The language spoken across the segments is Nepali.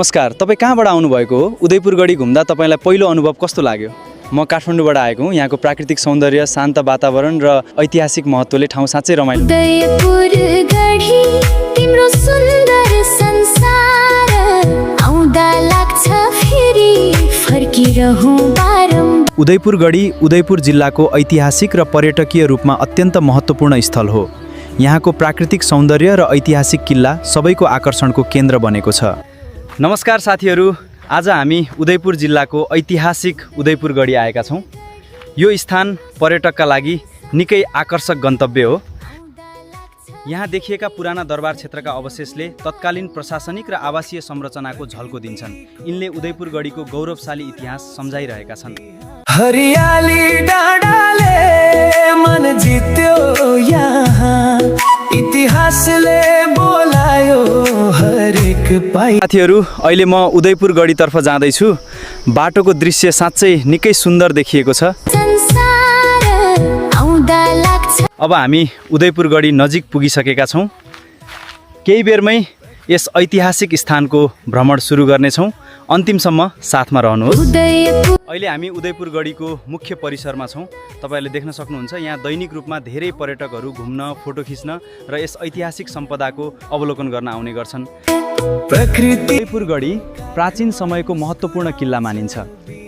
नमस्कार, तपाईँ कहाँबाट आउनुभएको हो? उदयपुर गढी घुम्दा तपाईँलाई पहिलो अनुभव कस्तो लाग्यो? म काठमाडौँबाट आएको हुँ। यहाँको प्राकृतिक सौन्दर्य, शान्त वातावरण र ऐतिहासिक महत्त्वले ठाउँ साँच्चै रमाइलो। उदयपुर गढी तिम्रो सुन्दर संसार आउँदा लाग्छ फेरि फर्किरहँ बारम्बार। उदयपुर गढी उदयपुर जिल्लाको ऐतिहासिक र पर्यटकीय रूपमा अत्यन्त महत्त्वपूर्ण स्थल हो। यहाँको प्राकृतिक सौन्दर्य र ऐतिहासिक किल्ला सबैको आकर्षणको केन्द्र बनेको छ। नमस्कार साथीहरू, आज हामी उदयपुर जिल्लाको ऐतिहासिक उदयपुर गढी आएका छौँ। यो स्थान पर्यटकका लागि निकै आकर्षक गन्तव्य हो। यहाँ देखिएका पुराना दरबार क्षेत्रका अवशेषले तत्कालीन प्रशासनिक र आवासीय संरचनाको झल्को दिन्छन्। यिनले उदयपुर गढीको गौरवशाली इतिहास सम्झाइरहेका छन्। हरियाली डाँडाले मन जित्यो यहाँ, इतिहासले बोलायो हरेक पाइ। साथीहरू, अहिले म उदयपुर गढीतर्फ जाँदैछु। बाटोको दृश्य साँच्चै निकै सुन्दर देखिएको छ। अब हामी उदयपुर गढी नजिक पुगिसकेका छौँ। केही बेरमै यस ऐतिहासिक स्थानको भ्रमण सुरु गर्नेछौँ। अन्तिमसम्म साथमा रहनुहोस्। अहिले हामी उदयपुर गढीको मुख्य परिसरमा छौँ। तपाईँहरूले देख्न सक्नुहुन्छ, यहाँ दैनिक रूपमा धेरै पर्यटकहरू घुम्न, फोटो खिच्न र यस ऐतिहासिक सम्पदाको अवलोकन गर्न आउने गर्छन्। उदयपुर गढी प्राचीन समयको महत्त्वपूर्ण किल्ला मानिन्छ।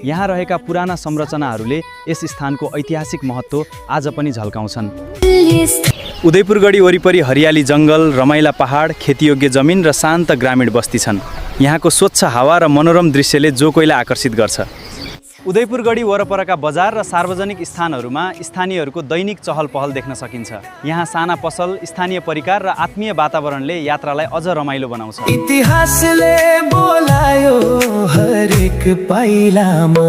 यहाँ रहेका पुराना संरचनाहरूले यस स्थानको ऐतिहासिक महत्त्व आज पनि झल्काउँछन्। उदयपुर गढी वरिपरि हरियाली जङ्गल, रमाइला पहाड, खेतीयोग्य जमिन र शान्त ग्रामीण बस्ती छन्। यहाँको स्वच्छ हावा र मनोरम दृश्यले जो कोहीलाई आकर्षित गर्छ। उदयपुर गढी वरपरका बजार र सार्वजनिक स्थानहरूमा स्थानीयहरूको दैनिक चहल पहल देख्न सकिन्छ। यहाँ साना पसल, स्थानीय परिकार र आत्मीय वातावरणले यात्रालाई अझ रमाइलो बनाउँछ। इतिहासले बोलायो हरेक पाइलामा।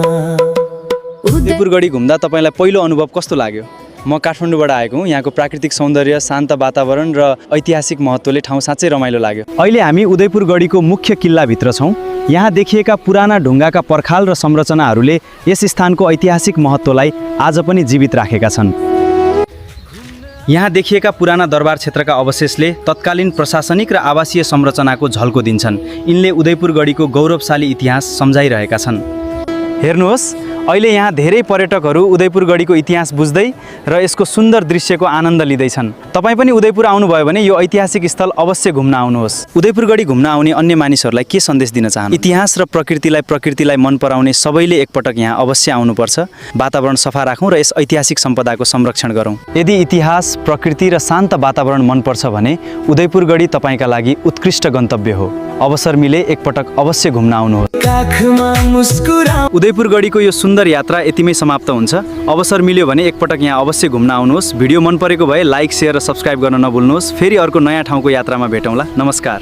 उदयपुर गढी घुम्दा तपाईँलाई पहिलो अनुभव कस्तो लाग्यो? म काठमाडौँबाट आएको हुँ। यहाँको प्राकृतिक सौन्दर्य, शान्त वातावरण र ऐतिहासिक महत्त्वले ठाउँ साँच्चै रमाइलो लाग्यो। अहिले हामी उदयपुर गढीको मुख्य किल्लाभित्र छौँ। यहाँ देखिएका पुराना ढुङ्गाका पर्खाल र संरचनाहरूले यस स्थानको ऐतिहासिक महत्त्वलाई आज पनि जीवित राखेका छन्। यहाँ देखिएका पुराना दरबार क्षेत्रका अवशेषले तत्कालीन प्रशासनिक र आवासीय संरचनाको झल्को दिन्छन्। यिनले उदयपुर गढीको गौरवशाली इतिहास सम्झाइरहेका छन्। हेर्नुहोस्, अहिले यहाँ धेरै पर्यटकहरू उदयपुर गढीको इतिहास बुझ्दै र यसको सुन्दर दृश्यको आनन्द लिँदैछन्। तपाईँ पनि उदयपुर आउनुभयो भने यो ऐतिहासिक स्थल अवश्य घुम्न आउनुहोस्। उदयपुर गढी घुम्न आउने अन्य मानिसहरूलाई के सन्देश दिन चाहनुहुन्छ? इतिहास र प्रकृतिलाई मन पराउने सबैले एकपटक यहाँ अवश्य आउनुपर्छ। वातावरण सफा राखौँ र यस ऐतिहासिक सम्पदाको संरक्षण गरौँ। यदि इतिहास, प्रकृति र शान्त वातावरण मनपर्छ भने उदयपुर गढी तपाईँका लागि उत्कृष्ट गन्तव्य हो। अवसर मिले एकपटक अवश्य घुम्न आउनुहोस्। उदयपुर गढीको यो सुन्दर यात्रा यतिमै समाप्त हुन्छ। अवसर मिल्यो भने एकपटक यहाँ अवश्य घुम्न आउनुहोस्। भिडियो मन परेको भए लाइक, सेयर र सब्स्क्राइब गर्न नभुल्नुहोस्। फेरि अर्को नयाँ ठाउँको यात्रामा भेटौँला। नमस्कार।